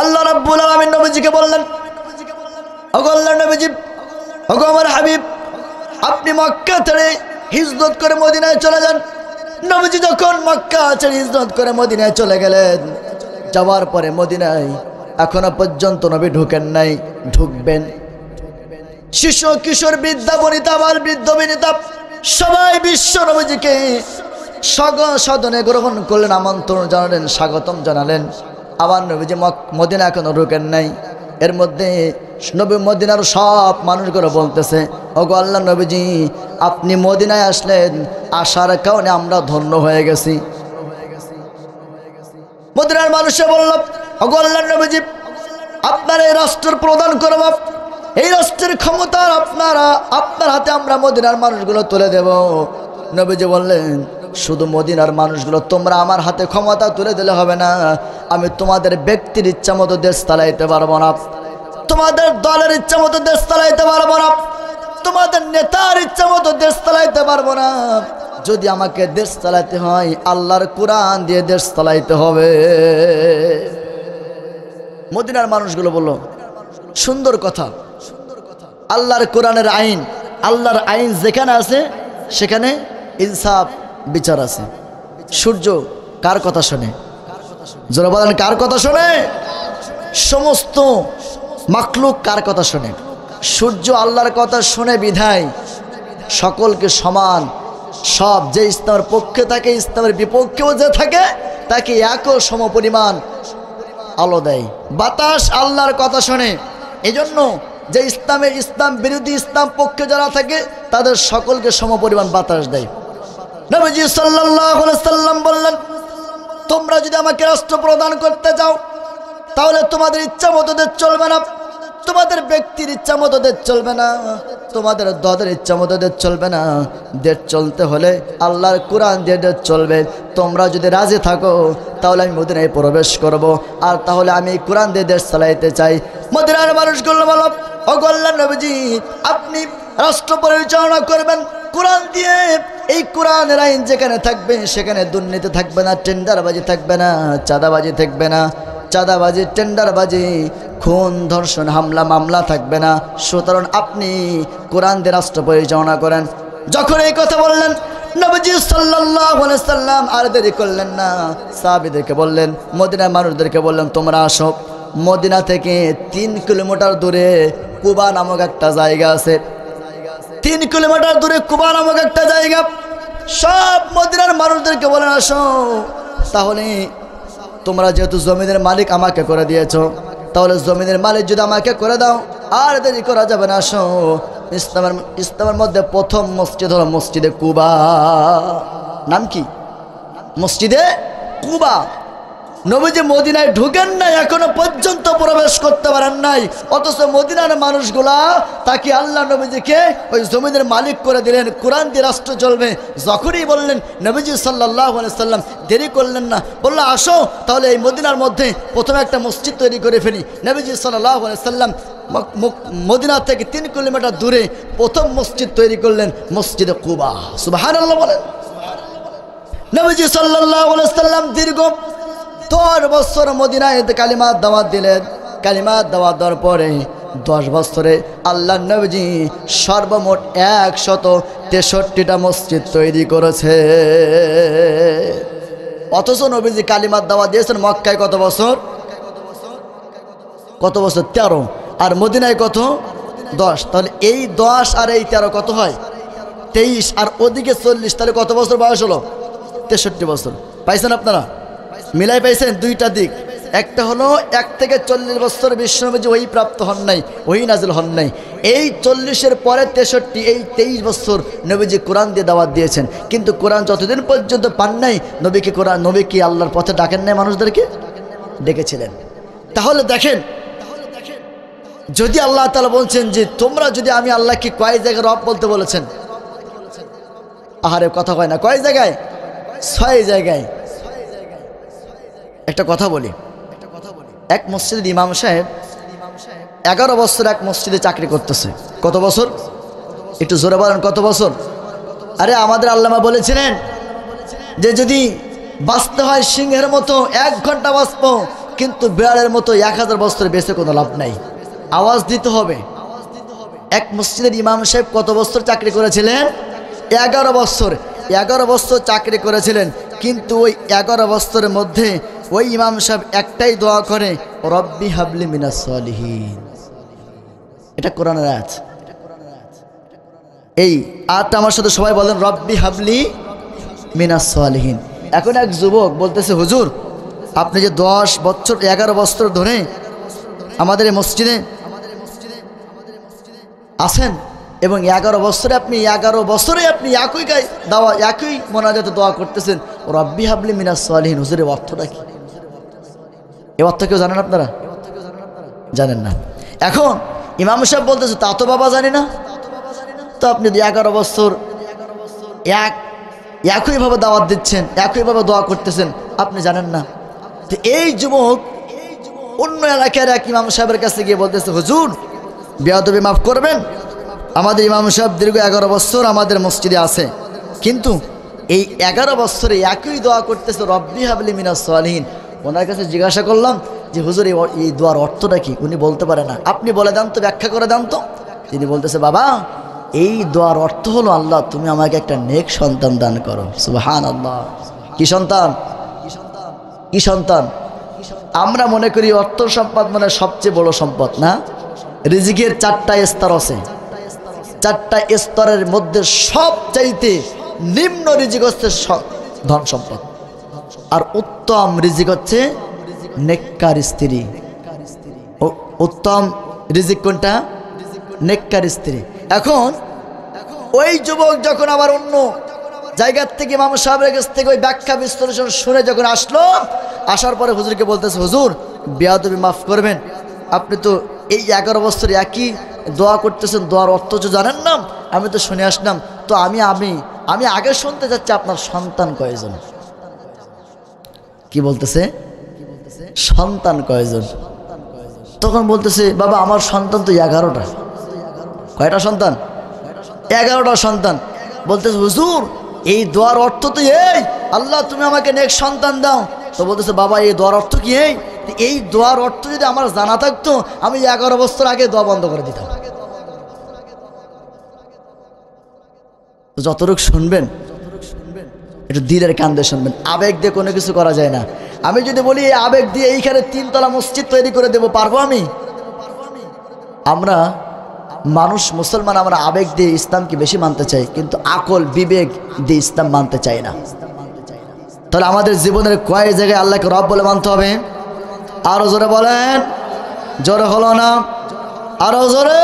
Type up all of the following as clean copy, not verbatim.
আল্লাহ রাব্বুল আলামিন নবীজিকে বললেন, ওগো আল্লাহর নবীজি, ওগো আমার হাবিব, আপনি মক্কা ছেড়ে হিজরত করে মদিনায় চলে যান। নবীজি যখন মক্কা ছেড়ে হিজরত করে মদিনায় চলে গেলেন, যাওয়ার পরে মদিনায় এখনো পর্যন্ত নবী ঢুকেন নাই, ঢুকবেন। শিশু কিশোর বৃদ্ধা বনিতা বাল বৃদ্ধ বনিতা সবাই বিশ্ব নবীজিকে সদনে গ্রহণ করলেন, আমন্ত্রণ জানালেন, স্বাগতম জানালেন। আবার নবীজি মদিনা এখনো ঢুকেন নাই। এর মধ্যে নবী মদিনার সব মানুষগুলো বলতেছে, ওগো আল্লাহ নবীজি, আপনি মদিনায় আসলেন, আসার কারণে আমরা ধন্য হয়ে গেছি। মদিনার মানুষে বলল, ওগো আল্লাহ নবীজি, আপনার এই রাষ্ট্রের প্রদান করব, এই রাষ্ট্রের ক্ষমতা আপনার হাতে আমরা মদিনার মানুষগুলো তুলে দেব। নবীজি বললেন, শুধু মদিনার মানুষগুলো তোমরা আমার হাতে ক্ষমতা তুলে দিলে হবে না, আমি তোমাদের ব্যক্তির ইচ্ছা মতো দেশ চালাইতে পারবো না, তোমাদের দলের ইচ্ছা মতো দেশ চালাইতে পারবো না, তোমাদের নেতার ইচ্ছা মতো দেশ চালাইতে পারবো না। যদি আমাকে দেশ চালাইতে হয়, আল্লাহর কোরআন দিয়ে দেশ চালাইতে হবে। মদিনার মানুষগুলো বলল, সুন্দর কথা, আল্লাহর কোরআনের আইন, আল্লাহর আইন যেখানে আছে সেখানে ইনসাফ বিচার আছে। সূর্য কার কথা শোনে? জোরে বলেন, কার কথা শোনে? সমস্ত মাখলুক কার কথা শোনে? সূর্য আল্লাহর কথা শুনে বিধায় সকলকে সমান, সব যে ইসলামের পক্ষে থাকে, ইসলামের বিপক্ষেও যে থাকে, তাকে একও সমপরিমাণ আলো দেয়। বাতাস আল্লাহর কথা শোনে, এজন্য যে ইসলাম বিরোধী, ইসলাম পক্ষে যারা থাকে তাদের সকলকে সমপরিমাণ বাতাস দেয়। নবীজি সাল্লাল্লাহু আলাইহি সাল্লাম বললেন, তোমরা যদি আমাকে রাষ্ট্র প্রদান করতে চাও, তাহলে তোমাদের ইচ্ছা মতো দেশ চলবে না, তোমাদের ব্যক্তির ইচ্ছা মতো দেশ চলবে না, তোমাদের দলের ইচ্ছা মতো দেশ চলবে না। দেশ চলতে হলে আল্লাহর কোরআন দিয়ে দেশ চলবে। তোমরা যদি রাজি থাকো তাহলে আমি মদিনায় প্রবেশ করব, আর তাহলে আমি কোরআন দিয়ে দেশ চালাইতে চাই। মদিনার মানুষগুলো বলো, ওগো আল্লাহর নবীজি, আপনি রাষ্ট্র পরিচালনা করবেন কোরআন দিয়ে। এই কোরআনের আইন যেখানে থাকবে সেখানে দুর্নীতি থাকবে না, টেন্ডারবাজি থাকবে না, চাঁদাবাজি থাকবে না, চাঁদাবাজি, টেন্ডারবাজি, খুন, ধর্ষণ, হামলা, মামলা থাকবে না। সুতরাং আপনি কোরআন দিয়ে রাষ্ট্র পরিচালনা করেন। যখন এই কথা বললেন, নবীজি সাল্লাল্লাহু আলাইহি সাল্লাম আর দেরি করলেন না, সাহাবীদেরকে বললেন, মদিনার মানুষদেরকে বললেন, তোমরা আসো। মদিনা থেকে 3 কিলোমিটার দূরে কুবা নামক একটা জায়গা আছে। 3 কিলোমিটার দূরে কুবা নামক একটা জায়গা। সব মদিনার মানুষদেরকে বলেন, আসো। তাহলে তোমরা যেহেতু জমিনের মালিক আমাকে করে দিয়েছো, তাহলে জমিনের মালিক যদি আমাকে করে দাও, আর দেরি করা যাবে না, আসো। ইসলামের মধ্যে প্রথম মসজিদ হলো মসজিদে কুবা। নাম কি? মসজিদে কুবা। নবীজি মদিনায় ঢুকেন নাই, এখনো পর্যন্ত প্রবেশ করতে পারেন নাই, অথচ মদিনার মানুষগুলা তাকে আল্লাহ নবীজিকে ওই জমিনের মালিক করে দিলেন, কোরআন দিয়ে রাষ্ট্র চলবে। যখনই বললেন, নবীজি সাল্লাল্লাহু আলাইহি সাল্লাম দেরি করলেন না, বললো, আসো তাহলে এই মদিনার মধ্যে প্রথমে একটা মসজিদ তৈরি করে ফেলি। নবীজি সাল্লাল্লাহু আলাইহি সাল্লাম মদিনা থেকে 3 কিলোমিটার দূরে প্রথম মসজিদ তৈরি করলেন, মসজিদে কুবা। সুবহানাল্লাহ বলেন। নবীজি সাল্লাল্লাহু আলাইহি সাল্লাম দীর্ঘ 10 বছর মদিনায় কালিমার দাওয়াত দিলেন। কালিমার দাওয়াত দেওয়ার পরে 10 বছরে আল্লাহ নবীজি সর্বমোট 163টা মসজিদ তৈরি করেছে। অথচ নবীজি কালিমার দাওয়াত দিয়েছেন মক্কায় কত বছর? কত বছর? 13। আর মদিনায় কত? 10। তাহলে এই 10 আর এই 13 কত হয়? 23। আর ওদিকে 40, তাহলে কত বছর বয়স হলো? 63 বছর। পাইছেন আপনারা? মিলাই পাইছেন দুইটা দিক। একটা হলো 1 থেকে 40 বছর বিশ্বনবীজি ওই প্রাপ্ত হন নাই, ওই নাজিল হন নাই। এই 40-এর পরে 63, এই 23 বছর নবীজি কোরআন দিয়ে দাওয়াত দিয়েছেন। কিন্তু কোরআন যতদিন পর্যন্ত পান নাই, নবী কি আল্লাহর পথে ডাকেন নাই? মানুষদেরকে ডেকেছিলেন। তাহলে দেখেন, যদি আল্লাহ তাআলা বলছেন যে তোমরা যদি, আমি আল্লাহকে কয় জায়গায় রব বলতে বলেছেন? আহারে কথা হয় না, কয় জায়গায়? 6 জায়গায়। একটা কথা বলি, এক মসজিদের ইমাম সাহেব 11 বছর এক মসজিদে চাকরি করতেছে। কত বছর? একটু জোরে বলেন, কত বছর? আরে আমাদের আল্লামা বলেছিলেন যে যদি বাঁচতে হয় সিংহের মতো 1 ঘন্টা বাঁচবো, কিন্তু বিড়ালের মতো 1000 বছর বেঁচে কোনো লাভ নাই, আওয়াজ দিতে হবে। এক মসজিদের ইমাম সাহেব কত বছর চাকরি করেছিলেন? 11 বছর। 11 বছর চাকরি করেছিলেন, কিন্তু ওই 11 বছরের মধ্যে ওই ইমাম সাহেব একটাই দোয়া করে, রব্বি হাবলি মিনাস সালিহিন। এটা কোরআনের আয়াত। এই আয়াতটা আমার সাথে সবাই বলেন, রব্বি হাবলি মিনাস সালিহিন। এখন এক যুবক বলতেছে, হুজুর আপনি যে 10 বছর 11 বছর ধরে আমাদের এই মসজিদে আছেন এবং 11 বছরে আপনি একই মোনাজাতে দোয়া করতেছেন, রব্বি হাবলি মিনাস সালিহিন। হুজুরের অর্থটা কি? এই অর্থ কেউ জানেন আপনারা? জানেন না। এখন ইমাম সাহেব বলতেছে, তা তো বাবা জানি না। তো আপনি 11 বছর একইভাবে দাওয়াত দিচ্ছেন, একইভাবে দোয়া করতেছেন, আপনি জানেন না? তো এই যুবক অন্য এলাকার এক ইমাম সাহেবের কাছে গিয়ে বলতেছে, হুজুর বেয়াদবি মাফ করবেন, আমাদের ইমাম সাহেব দীর্ঘ 11 বছর আমাদের মসজিদে আছে, কিন্তু এই 11 বছরে একই দোয়া করতেছে, রব্বি হাবলি মিনাস সালিহিন। ওনার কাছে জিজ্ঞাসা করলাম যে হুজুর এই দোয়ার অর্থটা কি? উনি বলতে পারে না। আপনি বলে দেন তো, ব্যাখ্যা করে দেন তো। তিনি বলতেছে, বাবা এই দোয়ার অর্থ হলো, আল্লাহ তুমি আমাকে একটা নেক সন্তান দান করো। সুবহানাল্লাহ। কি সন্তান? কি সন্তান? আমরা মনে করি অর্থ সম্পদ মানে সবচেয়ে বড় সম্পদ না। রিজিকের 4টা স্তর আছে। 4টা স্তরের মধ্যে সবচাইতে নিম্ন রিজিক হচ্ছে ধন সম্পদ, আর উত্তম রিজিক হচ্ছে নেককার স্ত্রী। উত্তম রিজিক কোনটা? নেককার স্ত্রী। এখন ওই যুবক যখন আবার অন্য জায়গার থেকে ইমাম সাহেবের কাছ থেকে ওই ব্যাখ্যা বিশ্লেষণ শুনে যখন আসলো, আসার পরে হুজুরকে বলতেছে, হুজুর বেয়াদবি মাফ করবেন, আপনি তো এই 11 বছর একই দোয়া করতেছেন, দোয়ার অর্থ তো জানেন না। আমি তো শুনে আসলাম, তো আমি আগে শুনতে চাচ্ছি আপনার সন্তান কয়জন? কি বলতেছে? সন্তান কয়জন? তখন বলতেছে, বাবা আমার সন্তান তো 11টা। কয়টা সন্তান? 11টা সন্তান। বলতেছে, হুজুর এই দোয়ার অর্থ তো এই, আল্লাহ তুমি আমাকে নেক সন্তান দাও। তো বলতেছে, বাবা এই দোয়ার অর্থ কি? এই দোয়ার অর্থ যদি আমার জানা থাকতো, আমি 11 বছর আগে দোয়া বন্ধ করে দিতাম। যতটুকু শুনবেন একটু দিলের কান দিয়ে শুনবেন, আবেগ দিয়ে কোনো কিছু করা যায় না। আমি যদি বলি এই আবেগ দিয়ে এইখানে 3 তলা মসজিদ তৈরি করে দেবো, পারবো আমি? আমরা মানুষ মুসলমান, আমরা আবেগ দিয়ে ইসলামকে বেশি মানতে চাই, কিন্তু আকল বিবেক দিয়ে ইসলাম মানতে চাই না। তাহলে আমাদের জীবনের কয় জায়গায় আল্লাহকে রব বলে মানতে হবে? আরো জোরে বলেন। জোরে হলো না, আরো জোরে।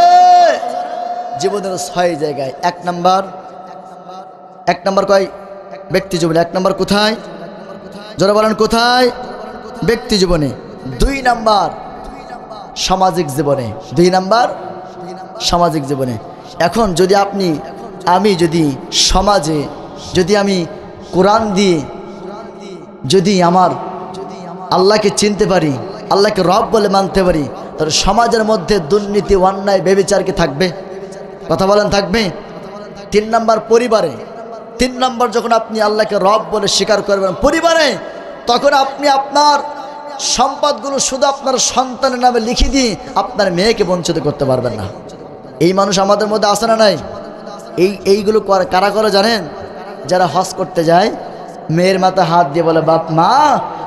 জীবনের 6 জায়গায়। 1 নাম্বার কয়? ব্যক্তি জীবনে। 1 নাম্বার কোথায়? জোরে বলেন কোথায়? ব্যক্তি জীবনে। 2 নাম্বার সামাজিক জীবনে। 2 নাম্বার সামাজিক জীবনে। এখন যদি আমি যদি সমাজে আমি কোরআন দিয়ে যদি আমার আল্লাহকে চিনতে পারি, আল্লাহকে রব বলে মানতে পারি, তাহলে সমাজের মধ্যে দুর্নীতি, অন্যায়, ব্যভিচার কি থাকবে? কথা বলেন, থাকবে? 3 নাম্বার পরিবারে। 3 নাম্বার যখন আপনি আল্লাহকে রব বলে স্বীকার করবেন পরিবারে, তখন আপনি আপনার সম্পদগুলো শুধু আপনার সন্তানের নামে লিখে দিয়ে আপনার মেয়েকে বঞ্চিত করতে পারবেন না। এই মানুষ আমাদের মধ্যে আছে না নাই? এইগুলো কারা করে জানেন? যারা হজ করতে যায়, মেয়ের মাথায় হাত দিয়ে বলে, বাপ মা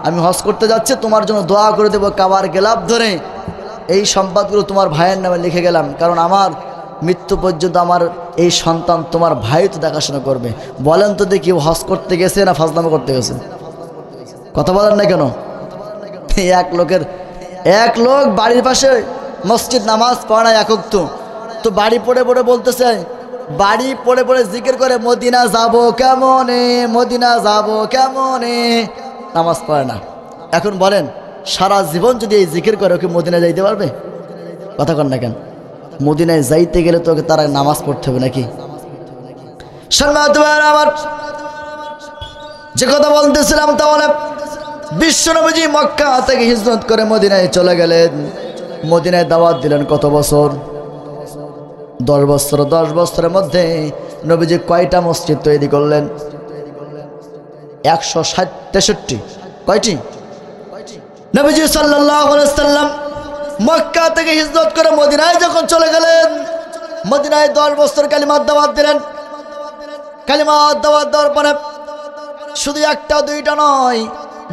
আমি হজ করতে যাচ্ছি, তোমার জন্য দোয়া করে দেবো, কাবার গেলাপ ধরে এই সম্পদগুলো তোমার ভাইয়ের নামে লিখে গেলাম, কারণ আমার মৃত্যু পর্যন্ত আমার এই সন্তান তোমার ভাই তো দেখাশোনা করবে। বলেন তো দেখি, হজ করতে গেছে না ফাজলামো করতে গেছে? কথা বলেন না কেন? এক লোক বাড়ির পাশে মসজিদ, নামাজ পড়ে না একক, তো বাড়ি পড়ে বলতেছে, বাড়ি পড়ে জিকির করে, মদিনা যাব কেমনে, মদিনা যাব কেমনে, নামাজ পড়ে না। এখন বলেন, সারা জীবন যদি এই জিকির করে, ওকে মদিনা যাইতে পারবে? কথা কন না কেন? মদিনায় যাইতে গেলে তো ওকে তারা নামাজ পড়তে হবে নাকি? আমার যে কথা বলতেছিলাম, তাহলে বিশ্বনবীজি মক্কা থেকে হিজরত করে মদিনায় চলে গেলেন। মদিনায় দাওয়াত দিলেন কত বছর? 10 বছর। 10 বছরের মধ্যে নবীজি কয়টা মসজিদ তৈরি করলেন? 163। কয়টি? নবীজি সাল্লাল্লাহু আলাইহি সাল্লাম মক্কা থেকে হিজরত করে মদিনায় যখন চলে গেলেন, মদিনায় 10 বছর কালিমার দাওয়াত দিলেন। কালিমার দাওয়াত দেওয়ার পরে শুধু একটা দুইটা নয়,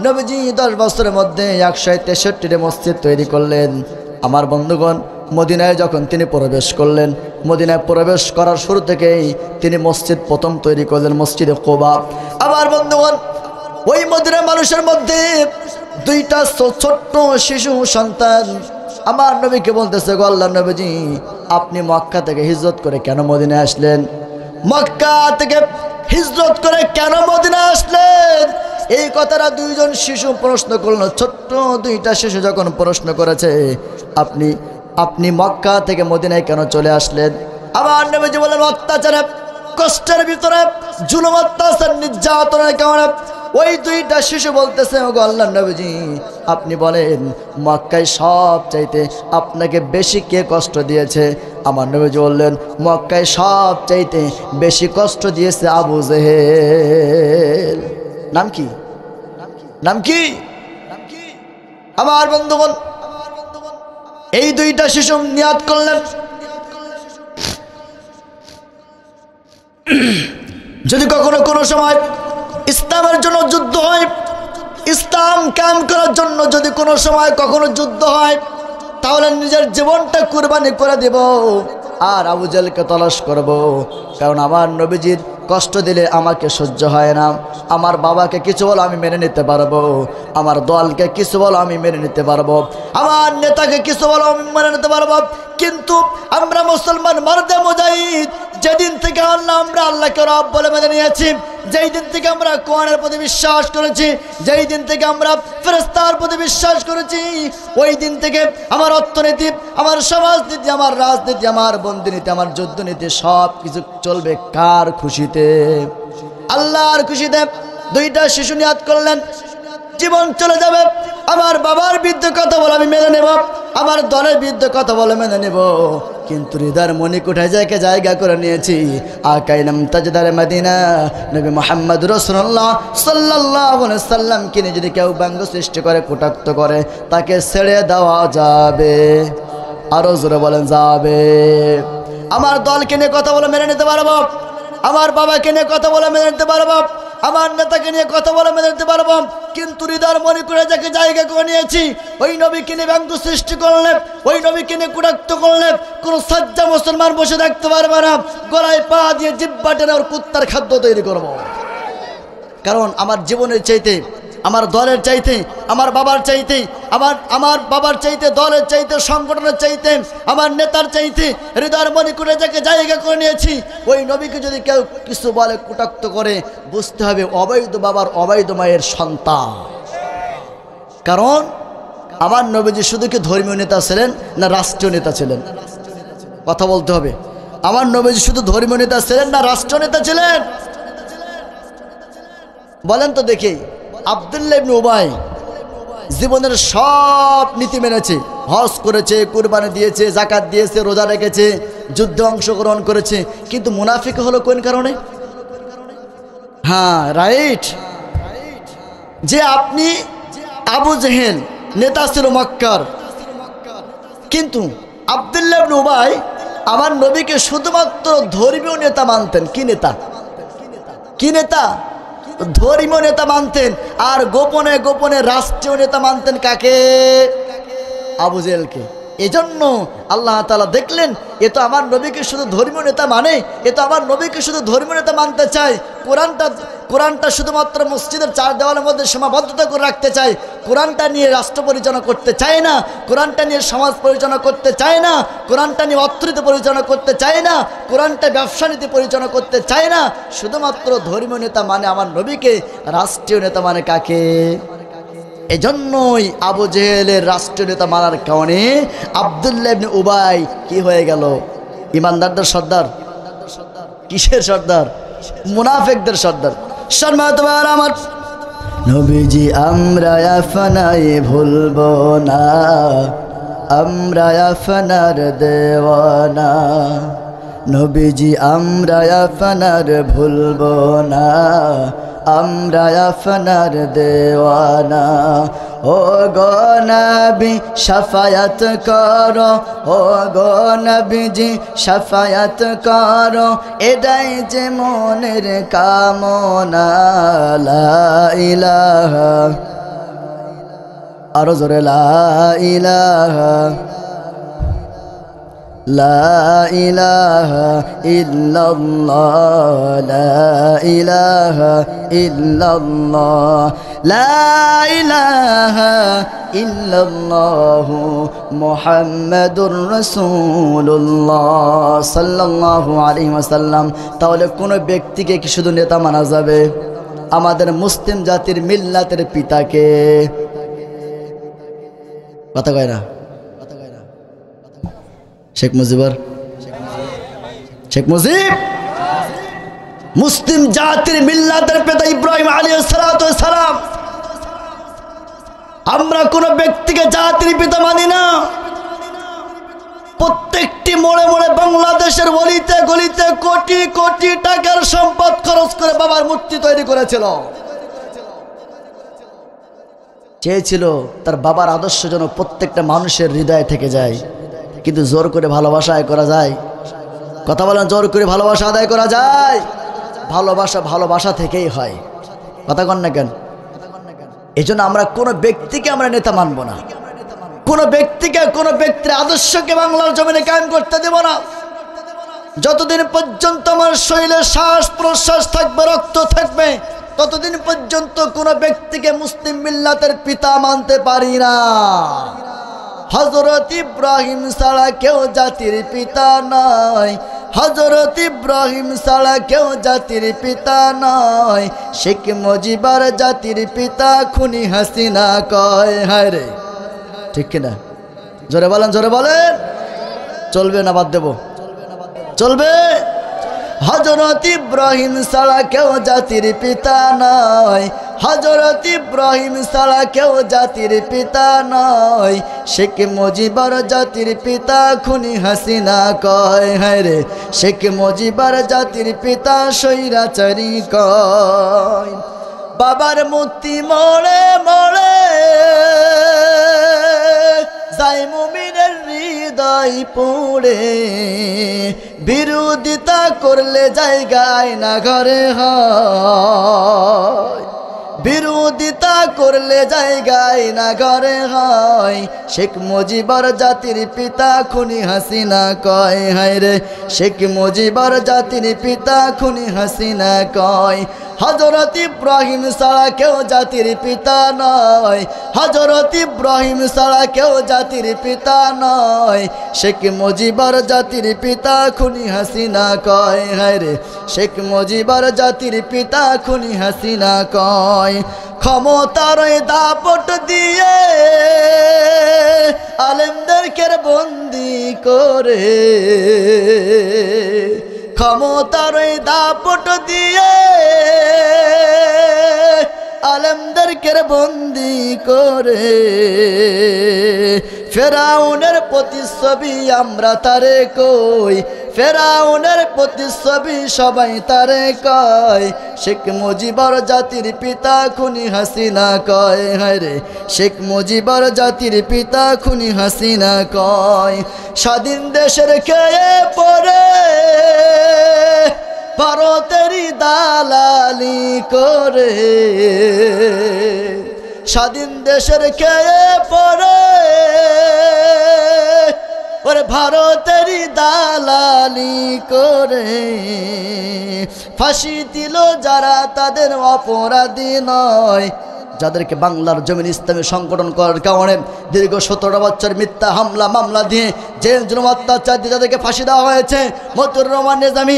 নবীজি 10 বছরের মধ্যে 163টি মসজিদ তৈরি করলেন। আমার বন্ধুগণ, মদিনায় যখন তিনি প্রবেশ করলেন, মদিনায় প্রবেশ করার শুরু থেকেই তিনি মসজিদ প্রথম তৈরি করলেন, মসজিদে কুবা। আমার বন্ধুগণ, ওই মদিনার মানুষের মধ্যে 2টা ছোট্ট শিশু সন্তান আমার নবীকে বলতেছে, গো আল্লাহর নবীজি, আপনি মক্কা থেকে হিজরত করে কেন মদিনায় আসলেন? মক্কা থেকে হিজরত করে কেন মদিনায় আসলেন? এই কথাটা 2জন শিশু প্রশ্ন করলো। ছোট্ট 2টা শিশু যখন প্রশ্ন করেছে, আপনি মক্কা থেকে মদিনায় কেন চলে আসলেন? আমার নবীজি বলেন, অত্যাচারে, কষ্টের ভিতরে, জুলুম, অত্যাচার, নির্যাতনের কারণে। ওই 2টা শিশু বলতেছে, ওগো আল্লাহর নবীজি, আপনি বলেন মক্কায় সব চাইতে আপনাকে বেশি কে কষ্ট দিয়েছে? আমার নবীজি বললেন, মক্কায় সব চাইতে বেশি কষ্ট দিয়েছে আবু জেহেল। নাম কি? নাম কি? আমার বন্ধুগণ, এই 2টা শিশু নিয়াত করলেন, যদি কখনো কোনো সময় ইসলামের জন্য যুদ্ধ হয়, ইসলাম কায়েম করার জন্য যদি কোনো সময় কখনো যুদ্ধ হয়, তাহলে নিজের জীবনটা কুরবানি করে দেব আর আবু জেহেলকে তলাশ করব। কারণ আমার নবীজির কষ্ট দিলে আমাকে সহ্য হয় না। আমার বাবাকে কিছু বলো আমি মেনে নিতে পারবো, আমার দলকে কিছু বলো আমি মেনে নিতে পারবো, আমার নেতাকে কিছু বলো আমি মেনে নিতে পারবো। কিন্তু আমরা মুসলমান মারদে মুজাহিদ, যেদিন থেকে আমরা আল্লাহকে রব বলে মেনে নিয়েছি, যেই দিন থেকে আমরা কোরআনের প্রতি বিশ্বাস করেছি, যেই দিন থেকে আমরা ফেরেশতার প্রতি বিশ্বাস করেছি, ওই দিন থেকে আমার অর্থনীতি, আমার সমাজনীতি, আমার রাজনীতি, আমার বন্দিনীতি, আমার যুদ্ধনীতি সব কিছু চলবে কার খুশিতে? আল্লাহর খুশিতে। 2টা শিশু নিয়াত করলেন, জীবন চলে যাবে, আমার বাবার বিরুদ্ধে কথা বলে আমি মেনে নেব, আমার দলের বিরুদ্ধে কথা বলে মেনে নেব, কিন্তু হৃদয়ের মণিকোঠায় জায়গা করে নিয়েছি আকাইনাম তাজদারে মদিনা নবী মুহাম্মদ রাসূলুল্লাহ সাল্লাল্লাহু আলাইহি সাল্লামকে নিয়ে যদি কেউ ব্যঙ্গ সৃষ্টি করে, কটাক্ষ করে, তাকে ছেড়ে দেওয়া যাবে। আরো জোরে বলেন, যাবে। আমার দলকে নিয়ে কথা বলে মেনে নিতে পারবো, আমার বাবাকে নিয়ে কথা বলে মেনে নিতে পারবো, আমার নেতাকে নিয়ে কথা বলে মেনে নিতে পারবো, কিন্তু হৃদয়ের মনে করে যাকে জায়গা করে নিয়েছি, ওই নবীকে নিয়ে ব্যঙ্গ সৃষ্টি করলে, ওই নবীকে নিয়ে কটাক্ষ করলে কোনো সাজ্জা মুসলমান বসে থাকতে পারবে না। গলায় পা দিয়ে জিহ্বা টেনে ওর কুত্তার খাদ্য তৈরি করবো। কারণ আমার জীবনের চাইতে, আমার দলের চাইতে, আমার বাবার চাইতে, আমার বাবার চাইতে, দলের চাইতে, সংগঠনের চাইতে, আমার নেতার চাইতে হৃদয়ের মনে করে যাকে জায়গা করে নিয়েছি, ওই নবীকে যদি কেউ কিছু বলে, কটাক্ষ করে, বুঝতে হবে অবৈধ বাবার অবৈধ মায়ের সন্তান। কারণ আমার নবীজি শুধু কি ধর্মীয় নেতা ছিলেন না রাষ্ট্রীয় নেতা ছিলেন? কথা বলতে হবে। আমার নবীজি শুধু ধর্মীয় নেতা ছিলেন না রাষ্ট্রীয় নেতা ছিলেন? বলেন তো দেখি। আব্দুল্লাহ ইবনে উবাই জীবনের সব নীতি মেনেছে, হজ করেছে, কুরবানি দিয়েছে, যাকাত দিয়েছে, রোজা রেখেছে, যুদ্ধে অংশগ্রহণ করেছে, কিন্তু মুনাফিক হলো কোন কারণে? হ্যাঁ, রাইট। যে আপনি আবু জেহেল নেতা ছিল মক্কার, কিন্তু আব্দুল্লাহ ইবনে উবাই আমার নবীকে শুধুমাত্র ধর্মীয় নেতা মানতেন। কি নেতা? কি নেতা? ধর্মীয় নেতা মানতেন। আর গোপনে গোপনে রাষ্ট্রীয় নেতা মানতেন কাকে? আবু জেহেলকে। এজন্য আল্লাহ তাআলা দেখলেন, এ তো আমার নবীকে শুধু ধর্মীয় নেতা মানে, এ তো আমার নবীকে শুধু ধর্মীয় নেতা মানতে চায়, কোরআনটা শুধুমাত্র মসজিদের 4 দেওয়ালের মধ্যে সীমাবদ্ধতা করে রাখতে চায়, কোরআনটা নিয়ে রাষ্ট্র পরিচালনা করতে চায় না, কোরআনটা নিয়ে সমাজ পরিচালনা করতে চায় না, কোরআনটা নিয়ে অর্থনীতি পরিচালনা করতে চায় না, কোরআনটা ব্যবসা নীতি পরিচালনা করতে চায় না। শুধুমাত্র ধর্মীয় নেতা মানে আমার নবীকে, রাষ্ট্রীয় নেতা মানে কাকে? এজন্যই আবু জেহেলের রাষ্ট্রীয় নেতা মানার কারণে আব্দুল্লাহ ইবনে উবাই কি হয়ে গেল? ইমানদারদের সর্দার। কিসের সর্দার? মুনাফিকদের সর্দার। সম্মানিত ভাইরা আমার, নবীজি আমরা আপনাই ভুলবো না, আমরা আপনার দেওয়ানা, নবীজি আমরা আপনার ভুলবো না, আমরা আপনার দেওয়ানা। ও গো নবী শাফায়াত করো, ও গো নবীজি শাফায়াত করো, এটাই যে মনের কামনা। লা ইলাহা, আরো জোরে লা ইলাহা, লা ইলাহা ইল্লাল্লাহ, লা ইলাহা ইল্লাল্লাহ, লা ইলাহা ইল্লাল্লাহ মুহাম্মাদুর রাসূলুল্লাহ সাল্লাল্লাহু আলাইহি ওয়াসাল্লাম। তাহলে কোনো ব্যক্তিকে কি শুধু নেতা মানা যাবে? আমাদের মুসলিম জাতির মিল্লাতের পিতাকে কথা কয় না? শেখ মুজিবর, শেখ মুজিব মুসলিম জাতির মিল্লাতের পিতা ইব্রাহিম আলাইহিস সালাম। আমরা কোন ব্যক্তিকে জাতির পিতা মানি না। প্রত্যেকটি মোড়ে মোড়ে বাংলাদেশের গলিতে গলিতে কোটি কোটি টাকার সম্পদ খরচ করে বাবার মূর্তি তৈরি করেছিল। চেয়েছিল তার বাবার আদর্শ যেন প্রত্যেকটা মানুষের হৃদয়ে থেকে যায়। কিন্তু জোর করে ভালোবাসা আদায় করা যায়? কথা বলেন, জোর করে ভালোবাসা আদায় করা যায়? ভালোবাসা ভালোবাসা থেকেই হয়। কথা কন না কেন? এই জন্য আমরা কোনো ব্যক্তিকে আমরা নেতা মানব না, কোনো ব্যক্তিকে, কোনো ব্যক্তির আদর্শকে বাংলার জমিনে কায়েম করতে দেব না। যতদিন পর্যন্ত আমার শরীরে শ্বাস প্রশ্বাস থাকবে, রক্ত থাকবে, ততদিন পর্যন্ত কোনো ব্যক্তিকে মুসলিম মিল্লাতের পিতা মানতে পারি না। হযরত ইব্রাহিম ছাড়া কেউ জাতির পিতা নয়, হযরত ইব্রাহিম ছাড়া কেউ জাতির পিতা নয়। শেখ মুজিবর জাতির পিতা, খুনি হাসিনা কয়। হায় রে, ঠিক কিনা? জোরে বলেন, জোরে বলেন। চলবে না বাদ দেব? চলবে। হযরত ইব্রাহিম ছাড়া কেউ জাতির পিতা নয়, হযরত ইব্রাহিম ছাড়া কেউ জাতির পিতা নয়। শেখ মুজিবর জাতির পিতা, খুনি হাসিনা কয়। হায় রে, শেখ মুজিবর জাতির পিতা, স্বৈরাচারী কয়। বাবার মূর্তি মোড়ে মোড়ে যাই মুমিনের হৃদয় পুড়ে, বিরোধিতা করলে জায়গায় না ঘরে হয়, বিরোধিতা করলে জায়গায় না ঘরে হয়। শেখ মুজিবর জাতির পিতা, খুনি হাসিনা কয়। হায় রে, শেখ মুজিবর জাতির পিতা, খুনি হাসিনা কয়। হযরত ইব্রাহিম ছাড়া কেউ জাতির পিতা নয়, হযরত ইব্রাহিম ছাড়া কেউ জাতির পিতা নয়। শেখ মুজিবর জাতির পিতা, খুনি হাসিনা কয়। হায় রে, শেখ মুজিবর জাতির পিতা, খুনি হাসিনা কয়। ক্ষমতার দাপট দিয়ে আলেমদেরকে বন্দি করে, ক্ষমতার দাপট দিয়ে আলেমদেরকে বন্দি করে। ফেরাউনের প্রতিচ্ছবি আমরা তারে কই, ফেরাউনের প্রতিচ্ছবি সবাই তারে কয়। শেখ মুজিবর জাতির পিতা, খুনি হাসিনা কয়। হায় রে, শেখ মুজিবর জাতির পিতা, খুনি হাসিনা কয়। স্বাধীন দেশের খেয়ে পড়ে ভারতেরই দালালি করে, স্বাধীন দেশের খেয়ে পড়ে ওরে ভারতেরই দালালি করে। ফাঁসি দিল যারা তাদের অপরাধী নয়, যাদেরকে বাংলার জমিন ইসলামী সংগঠন করার কারণে দীর্ঘ 17 বছর মিথ্যা হামলা মামলা দিয়ে জেল জুলুম অত্যাচার দিয়ে যাদেরকে ফাঁসি দেওয়া হয়েছে, মতিউর রহমান নিজামী,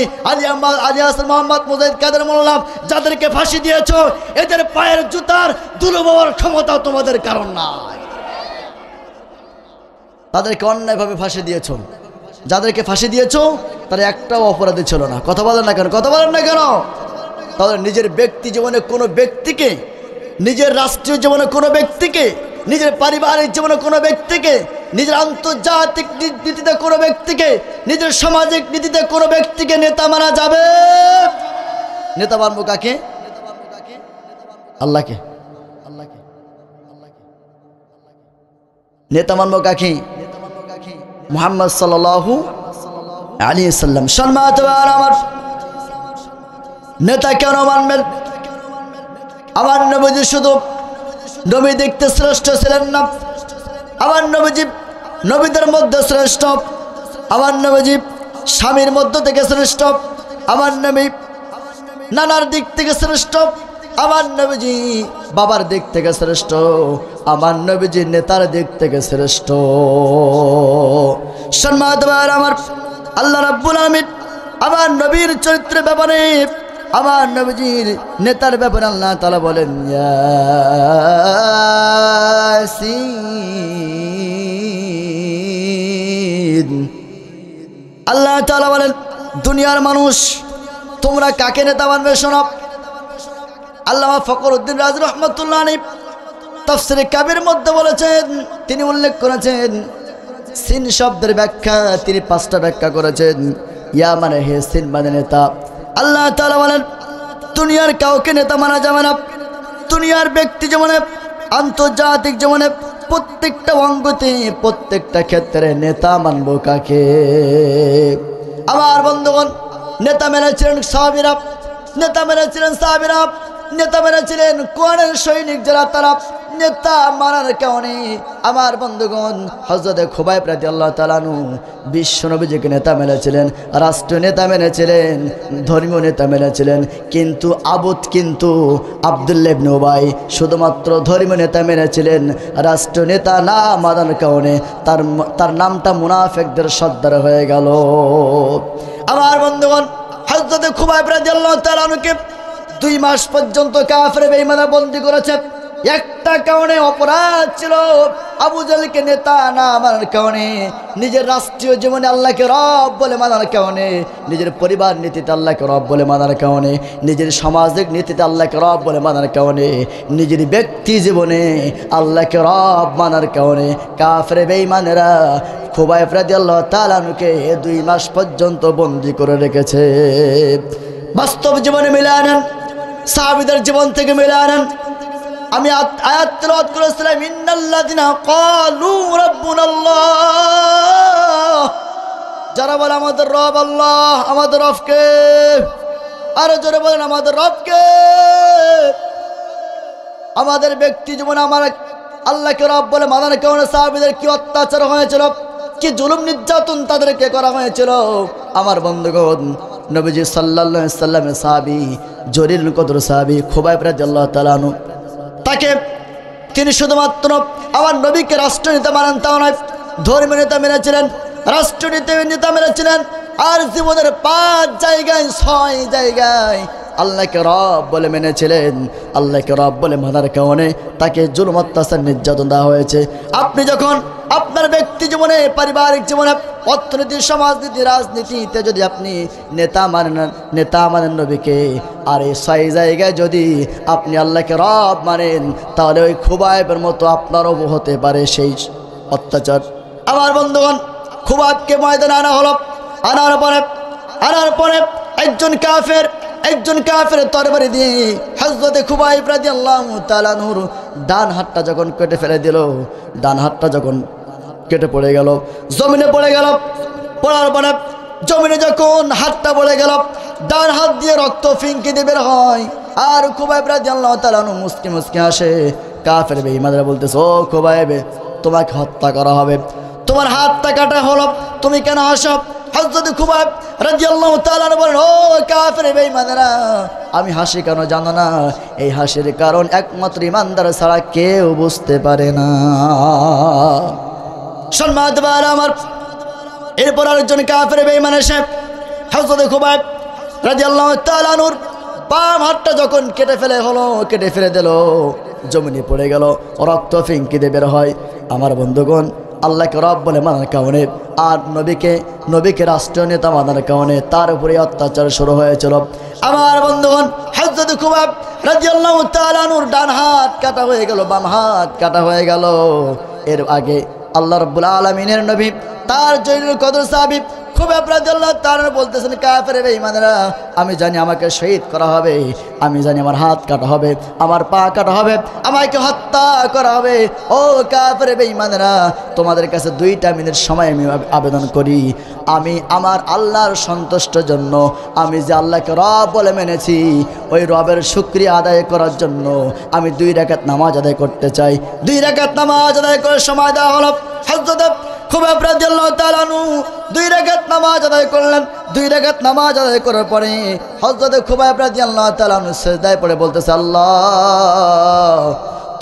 আলী হাসান মোহাম্মদ, মুজাহিদ কাদের মোল্লা, যাদেরকে ফাঁসি দিয়েছ, এদের পায়ের জুতার ধুলো পাওয়ার ক্ষমতা তোমাদের কারণ নাই। তাদেরকে অন্যায়ভাবে ফাঁসি দিয়েছ, যাদেরকে ফাঁসি দিয়েছ তারা একটাও অপরাধী ছিল না। কথা বলেন না কেন? কথা বলেন না কেন? তাহলে নিজের ব্যক্তি জীবনে কোনো ব্যক্তিকে, নিজের রাষ্ট্রীয় জীবনে কোনো ব্যক্তিকে, নিজের পারিবারিক জীবনে কোনো ব্যক্তিকে, নিজের আন্তর্জাতিক নীতিতে কোনো ব্যক্তিকে, নিজের সামাজিক নীতিতে কোনো ব্যক্তিকে নেতা মানা যাবে? নেতা মানবো কাকে? আল্লাহকে। নেতা মানবো কাকে? মুহাম্মদ সাল্লাল্লাহু আলাইহি সাল্লাম। সম্মানিত আমার নেতা কেন মানবেন? আমার নবীজি শুধু নবী দেখতে শ্রেষ্ঠ ছিলেন না, আমার নবীজি নবীদের মধ্যে শ্রেষ্ঠ, আমার নবীজি স্বামীর মধ্য থেকে শ্রেষ্ঠ, আমার নবী নানার দিক থেকে শ্রেষ্ঠ, আমার নবীজি বাবার দিক থেকে শ্রেষ্ঠ, আমার নবীজি নেতার দিক থেকে শ্রেষ্ঠ। সম্মানিত আমার আল্লাহ রাব্বুল আলামিন আমার নবীর চরিত্রের ব্যাপারে, আমার নবীজির নেতার ব্যাপারে আল্লাহ তাআলা বলেন ইয়াসিন। আল্লাহ তাআলা বলেন দুনিয়ার মানুষ তোমরা কাকে নেতা মানবে শোনো। আল্লামা ফখরুদ্দিন রাজি রহমাতুল্লাহ আলাইহি তাফসীরে কাবীর মধ্যে বলেছেন, তিনি উল্লেখ করেছেন সিন শব্দের ব্যাখ্যা, তিনি 5টা ব্যাখ্যা করেছেন। ইয়া মানে হে, সিন মানে নেতা। আল্লাহ তাআলা বলেন দুনিয়ার কাউকে নেতা মানা যাবে না। দুনিয়ার ব্যক্তি যেমন, আন্তর্জাতিক যেমন, প্রত্যেকটা অঙ্গতে প্রত্যেকটা ক্ষেত্রে নেতা মানব কাকে? আমার বন্ধুগণ, নেতা মেনেছিলেন সাহাবীরা, নেতা মেনেছিলেন সাহাবীরা, নেতা মেনেছিলেন কোরআনের সৈনিক যারা, তারা নেতা মানার কারণে আমার বন্ধুগণ হযরত খুবাইব রাদিয়াল্লাহু তাআলা আনহু বিশ্ব নবীজিকে নেতা মেনেছিলেন, রাষ্ট্রীয় নেতা মেনেছিলেন, ধর্মীয় নেতা মেনেছিলেন। কিন্তু আব্দুল্লাহ ইবনে উবাই শুধুমাত্র ধর্মীয় নেতা মেনেছিলেন, রাষ্ট্রীয় নেতা না মানার কারণে তার নামটা মুনাফিকদের সর্দার হয়ে গেল। আমার বন্ধুগণ হযরত খুবাইব রাদিয়াল্লাহু তাআলা আনহুকে 2 মাস পর্যন্ত কাফের বেঈমানরা বন্দী করেছে। একটা কারণে অপরাধ ছিল, আবু জাহলকে নেতা না মানার কারণে, নিজের রাষ্ট্রীয় জীবনে আল্লাহকে রব বলে মানার কারণে, নিজের পরিবার নীতিতে আল্লাহকে রব বলে মানার কারণে, নিজের সামাজিক নীতিতে আল্লাহকে রব বলে মানার কারণে, নিজের ব্যক্তি জীবনে আল্লাহকে রব মানার কারণে কাফের বেঈমানেরা খুবাইব রাদিয়াল্লাহু তাআলা আনহুকে 2 মাস পর্যন্ত বন্দী করে রেখেছে। বাস্তব জীবনে মিলে আনেন, সাহাবীদের জীবন থেকে মিলে আনেন। আমি আয়াত তেলাওয়াত করেছিলাম, ইন্নাল্লাযিনা ক্বালু রাব্বুনাল্লাহ, যারা বলে আমাদের রব আল্লাহ, আমাদের রবকে, আরো জোরে বলেন আমাদের রবকে। আমাদের ব্যক্তি জীবনে আমার আল্লাহকে রব বলে মানার কারণে সাহাবীদের কি অত্যাচার হয়েছিল, কি জুলুম নির্যাতন তাদেরকে করা হয়েছিল। আমার বন্ধুগণ নবীজি সাল্লাল্লাহু আলাইহি সাল্লামের সাহাবী জলিলুল কদর সাহাবী খুবাইব রাদিয়াল্লাহু তাআলা আনহু, তাকে তিনি শুধুমাত্র আমার নবীকে রাষ্ট্রনেতা মানেন তা নয়, ধর্মীয় নেতা মেনেছিলেন, রাষ্ট্রনীতি নেতা মেনেছিলেন। আর জীবনের 5 জায়গায় 6 জায়গায় আল্লাহকে রব বলে মেনেছিলেন। আল্লাহকে রব বলে মানার কারণে তাকে জুলুম অত্যাচার নির্যাতন দেওয়া হয়েছে। আপনি যখন আপনার ব্যক্তি জীবনে, পারিবারিক জীবনে, অর্থনীতি, সমাজনীতি, রাজনীতিতে যদি আপনি নেতা মানেন নবীকে, আর এই 6 জায়গায় যদি আপনি আল্লাহকে রব মানেন, তাহলে ওই খুবাইবের মতো আপনারও হতে পারে সেই অত্যাচার। আমার বন্ধুগণ খুবাইবকে ময়দানে আনা হলো। আনার পরে একজন কাফের তরবারি দিয়ে হযরত খুবাইব রাদিয়াল্লাহু তাআলা আনহুর ডান হাতটা যখন কেটে ফেলে দিল, ডান হাতটা যখন কেটে পড়ে গেল, জমিনে পড়ে গেল। পড়ার পরে জমিনে যখন হাতটা পড়ে গেল, ডান হাত দিয়ে রক্ত ফিনকি দিয়ে বের হয়। আর খুবাইব রাদিয়াল্লাহু তাআলা আনহু মুস্কি মুস্কি হাসে। কাফের বেঈমানরা বলতেছে, ও খুবাইব, তোমাকে হত্যা করা হবে, তোমার হাতটা কাটা হলো, তুমি কেন হাসো? হযরত খুবাইব রাদিয়াল্লাহু তাআলা বলেন, ও কাফের বেঈমানেরা, আমি হাসি কেন জানো না? এই হাসির কারণ একমাত্র ইমানদার ছাড়া কেউ বুঝতে পারে না। সম্মানিত ভাইরা আমার, এরপর আরেকজন কাফের বেঈমান এসে হযরত খুবাইব রাদিয়াল্লাহু তাআলা আনহুর বাম হাতটা যখন কেটে ফেলে দিল, জমিনে পড়ে গেল, রক্ত ফিনকি দিয়ে বের হয়। আমার বন্ধুগণ আল্লাহকে রব বলে মানার কারণে আর নবীকে রাষ্ট্রীয় নেতা মানার কারণে তার উপরে অত্যাচার শুরু হয়েছিল। আমার বন্ধুগণ হযরত খুবাইব রাদিয়াল্লাহু তাআলা আনহুর ডান হাত কাটা হয়ে গেল, বাম হাত কাটা হয়ে গেল। এর আগে আল্লাহ রাব্বুল আলামিনের নবী তার জলিলুল কদর সাহাবী খুবাইব রাদিয়াল্লাহু তাআলা বলতেছেন, কাফের বেঈমানেরা, আমি জানি আমাকে শহীদ করা হবে, আমি জানি আমার হাত কাটা হবে, আমার পা কাটা হবে, আমাকে হত্যা করা হবে। ও কাফের বেঈমানেরা, তোমাদের কাছে 2টা মিনিট সময় আমি আবেদন করি। আমি আমার আল্লাহর সন্তুষ্টের জন্য, আমি যে আল্লাহকে রব বলে মেনেছি, ওই রবের শুকরিয়া আদায় করার জন্য আমি 2 রাকাত নামাজ আদায় করতে চাই। 2 রাকাত নামাজ আদায় করে সময় দেওয়া হলো। হযরত খুবাইব রাদিয়াল্লাহু তাআলা আনহু 2 রাকাত নামাজ আদায় করলেন। 2 রাকাত নামাজ আদায় করার পরে হযরত খুবাইব রাদিয়াল্লাহু তাআলা আনহু সিজদায় পড়ে বলতেছে, আল্লাহ,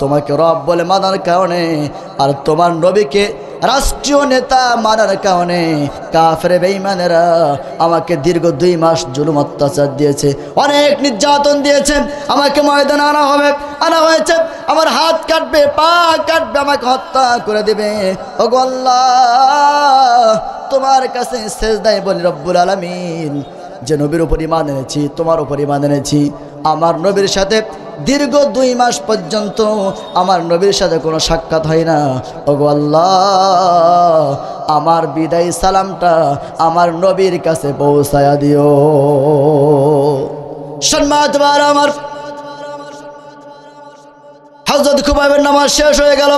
তোমাকে রব বলে মানার কারণে আর তোমার নবীকে রাষ্ট্রীয় নেতা মানার কারণে কাফের বেঈমানেরা আমাকে দীর্ঘ 2 মাস জুলুম অত্যাচার দিয়েছে, অনেক নির্যাতন দিয়েছে। আমাকে ময়দানে আনা হয়েছে, আমার হাত কাটবে, পা কাটবে, আমাকে হত্যা করে দেবে। ওগো আল্লাহ, তোমার কাছে সিজদায় বলি, রব্বুল আলামিন, যে নবীর উপর ঈমান এনেছি, তোমার উপর ঈমান এনেছি, আমার নবীর সাথে দীর্ঘ 2 মাস পর্যন্ত আমার নবীর সাথে কোনো সাক্ষাৎ হয় না। ওগো আল্লাহ, আমার বিদায় সালামটা আমার নবীর কাছে পৌঁছায়া দিও। সম্মানিত ভাইরা আমার, হযরত খুবাইবের নামাজ শেষ হয়ে গেল,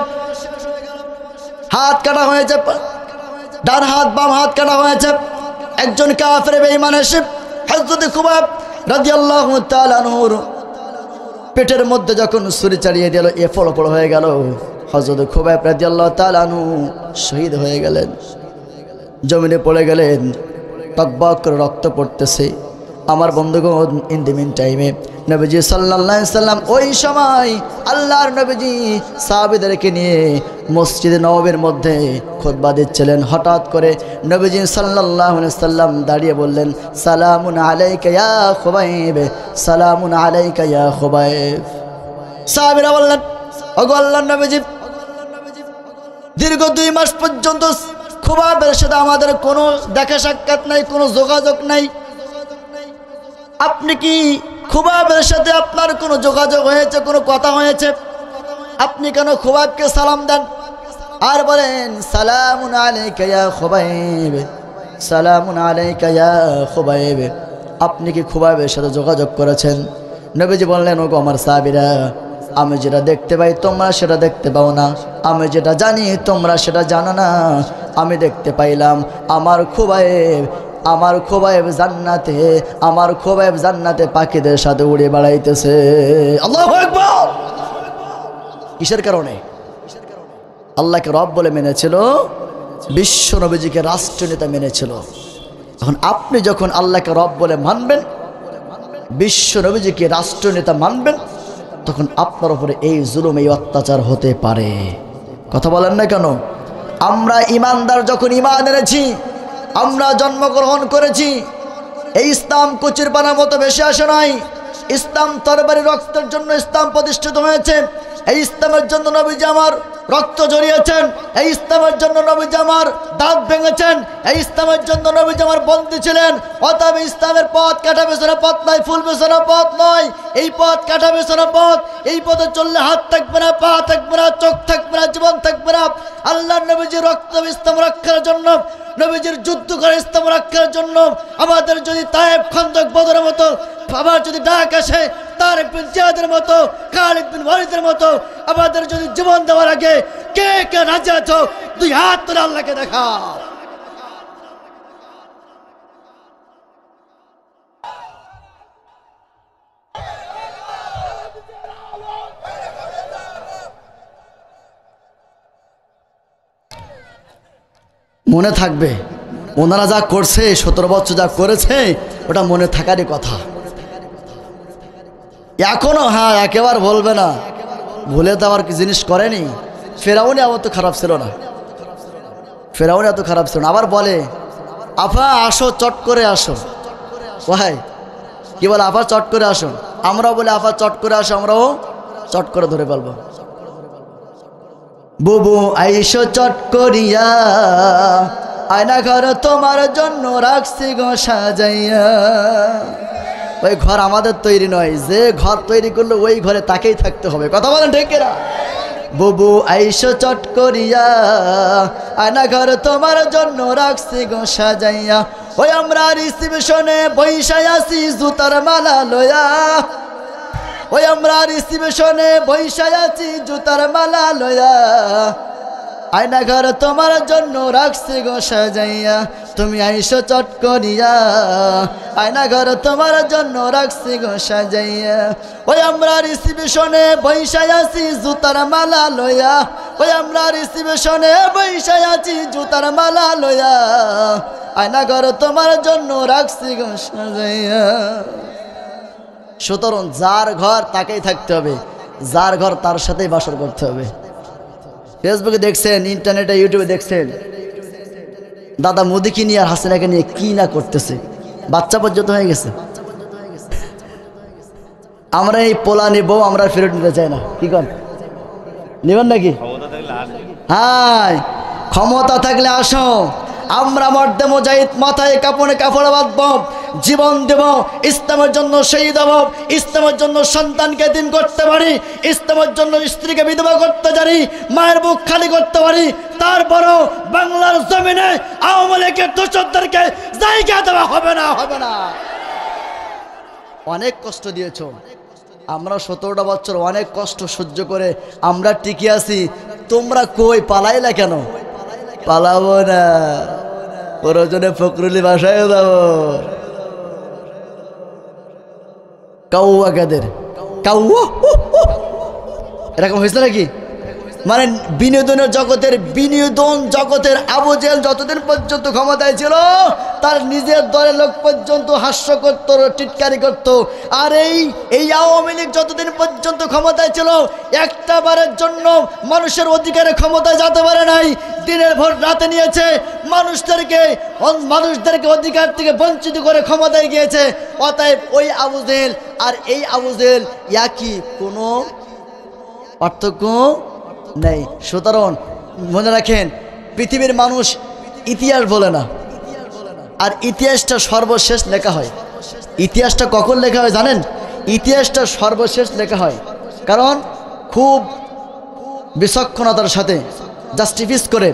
হাত কাটা হয়েছে, ডান হাত বাম হাত কাটা হয়েছে। একজন কাফের বেঈমান এসে হযরত খুবাইব রাদিয়াল্লাহু তাআলা আনহুর পেটের মধ্যে যখন ছুরি চালিয়ে দিল, ফড়ফড় হয়ে গেল। হযরত খুবাইব রাদিয়াল্লাহু তাআলা আনহু শহীদ হয়ে গেলেন, জমিনে পড়ে গেলেন, টকবক করে রক্ত পড়তেছে। আমার বন্ধুগণ, ইন দি মিন টাইমে নবীজি সাল্লাল্লাহু আলাইহি সাল্লাম ওই সময় আল্লাহর নবীজি সাহাবীদেরকে নিয়ে মসজিদে নববীর মধ্যে খুতবা দিচ্ছিলেন। হঠাৎ করে নবীজি সাল্লাল্লাহু আলাইহি সাল্লাম দাঁড়িয়ে বললেন, সালামুন আলাইকা ইয়া খুবাইব, সালামুন আলাইকা ইয়া খুবাইব। সাহাবীরা বললেন, ওগো আল্লাহর নবীজি, দীর্ঘ 2 মাস পর্যন্ত খুবাইবের সাথে আমাদের কোনো দেখা সাক্ষাৎ নাই, কোনো যোগাযোগ নাই, আপনি কি খুবাইবের সাথে আপনার কোনো যোগাযোগ হয়েছে, কোনো কথা হয়েছে? আপনি কেন খুবাইবকে সালাম দেন আর বলেন, সালামুন আলাইকা ইয়া খুবাইব, সালামুন আলাইকা ইয়া খুবাইব? আপনি কি খুবাইবের সাথে যোগাযোগ করেছেন? নবীজি বললেন, ওগো আমার সাহাবীরা, আমি যেটা দেখতে পাই তোমরা সেটা দেখতে পাও না, আমি যেটা জানি তোমরা সেটা জানো না। আমি দেখতে পাইলাম আমার খুবাইব জান্নাতে, আমার খুবাইব জান্নাতে পাখিদের সাথে উড়ে বেড়াইতেছে। আল্লাহু আকবার! কিসের কারণে? আল্লাহকে রব বলে মেনেছিল, বিশ্ব নবীজিকে রাষ্ট্রনেতা মেনেছিল। এখন আপনি যখন আল্লাহকে রব বলে মানবেন, বিশ্ব নবীজিকে রাষ্ট্রনেতা মানবেন, তখন আপনার উপরে এই জুলুম, এই অত্যাচার হতে পারে। কথা বলেন না কেন? আমরা ইমানদার যখন ঈমান এনেছি, আমরা জন্মগ্রহণ করেছি, এই ইসলাম কুচির পানার মতো বেশি আসে নাই। ইসলাম তরবারি রক্তের জন্য ইসলাম প্রতিষ্ঠিত হয়েছে। এই ইসলামের জন্য নবীজি আমার রক্ত ঝরিয়েছেন, এই ইসলামের জন্য নবীজি আমার দাঁত ভেঙেছেন, এই ইসলামের জন্য নবীজি আমার বন্দী ছিলেন। অতএব ইসলামের পথ কাটা বেছানো পথ নয়, ফুল বেছানো পথ নয়, এই পথ কাটা বেছানো পথ। এই পথে চললে হাত থাকবে না, পা থাকবে না, চোখ থাকবে না, জীবন থাকবে না। আল্লাহর নবীজির রক্ত ইসলাম রক্ষার জন্য, নবীজির যুদ্ধ করে ইসলাম রক্ষার জন্য আমাদের যদি তায়েব, খন্দক, বদরের মতো আবার যদি ডাক আসে, তারেক বিন জিয়াদের মতো, খালিদ বিন ওয়ালিদের মতো আমাদের যদি জীবন দেওয়ার আগে কে কে রাজি আছো? 2 হাত তুলে আল্লাহকে দেখাও। মনে থাকবে, ওনারা যা করছে, 17 বছর যা করেছে, ওটা মনে থাকারই কথা। এখনো হ্যাঁ, একেবারে বলবে না, ভুলে তো আবার কি জিনিস করেনি। ফেরাউনি আবার তো খারাপ ছিল না, ফেরাউনি এত খারাপ ছিল না। আবার বলে, আফা আসো, চট করে আসো। ভাই কি বলে, আফা চট করে আসো। আমরাও বলে, আফা চট করে আসো, আমরাও চট করে ধরে ফেলবো। বুবু আইসো চট করিয়া, আয়না ঘর তোমার জন্য রাখছি গো সাজাইয়া। ওই ঘর আমাদের তৈরি নয়, যে ঘর তৈরি করলো ওই ঘরে তাকেই থাকতে হবে। কথা বলেন ঠিক না? বুবু আইসো চট করিয়া আয়না ঘর তোমার জন্য রাখছি গো সাজাইয়া ওই আমরা রিসিপশনে বৈশাই আছি জুতার মালা লয়া ওই আমরা রিসিপশনে বৈশাই আছি জুতার মালা লয়া আয়না ঘর তোমার জন্য রাখছি গো সাজাইয়া তুমি আইসো চট করিয়া আয়না ঘর তোমার জন্য রাখছি গো সাজাইয়া ওই আমরা রিসিপশনে বৈশাই আছি জুতার মালা লয়া ওই আমরা রিসিপশনে বৈশাই আছি জুতার মালা লয়া আয়না ঘর তোমার জন্য রাখছি গো সাজাইয়া। সুতরাং যার ঘর তাকেই থাকতে হবে, যার ঘর তার সাথেই বাসর করতে হবে। ফেসবুকে দেখছেন, ইন্টারনেটে ইউটিউবে দেখছেন দাদা মোদিকে নিয়ে আর হাসিনাকে নিয়ে কি না করতেছে, বাচ্চা পর্যন্ত হয়ে গেছে। আমরা এই পোলা নিব, আমরা ফেরত নিতে চাই না। কি কর নিবেন নাকি? হ্যাঁ, ক্ষমতা থাকলে আসো, আমরা মর্দে মুজাহিদ মাথায় কাপড়ে কাপড় বাঁধব, জীবন দেব, ইসলামের জন্য শহীদ হব, ইসলামের জন্য সন্তানকে দিন করতে পারি, ইসলামের জন্য স্ত্রীকে বিধবা করতে পারি, মায়ের বুক খালি করতে পারি। তারপরও বাংলার জমিনে আওয়ামী লীগের দোষরদেরকে জায়গা দেওয়া হবে না, হবে না। অনেক কষ্ট দিয়েছ, আমরা 17টা বছর অনেক কষ্ট সহ্য করে আমরা টিকে আছি। তোমরা কই পালাইলা কেন? পালাবো না, প্রয়োজনে ফখরুলি বাসায় যাব। কাউয়া কাদের কাউয়া এরকম হয়েছে নাকি? মানে বিনোদনের জগতের আবু জেহেল যতদিন পর্যন্ত ক্ষমতায় ছিল তার নিজের দলের লোক পর্যন্ত হাস্য করতো, টিটকারি করতো। আর এই আওয়ামী লীগ যতদিন পর্যন্ত ক্ষমতায় ছিল একটা বারের জন্য মানুষের অধিকারে ক্ষমতায় যেতে পারে নাই। দিনের ভোট রাতে নিয়েছে, মানুষদেরকে অধিকার থেকে বঞ্চিত করে ক্ষমতায় গিয়েছে। অতএব ওই আবু জেহেল আর এই আবু জেহেল একই, কোনো পার্থক্য নেই। সুতরাং মনে রাখেন, পৃথিবীর মানুষ ইতিহাস বলে না, আর ইতিহাসটা সর্বশেষ লেখা হয়। ইতিহাসটা কখন লেখা হয় জানেন? ইতিহাসটা সর্বশেষ লেখা হয়, কারণ খুব বিচক্ষণতার সাথে জাস্টিফাইস করে,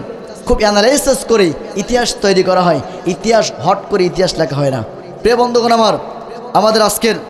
খুব অ্যানালাইসিস করে ইতিহাস তৈরি করা হয়। ইতিহাস হট করে ইতিহাস লেখা হয় না। প্রিয় বন্ধুগণ আমার, আমাদের আজকের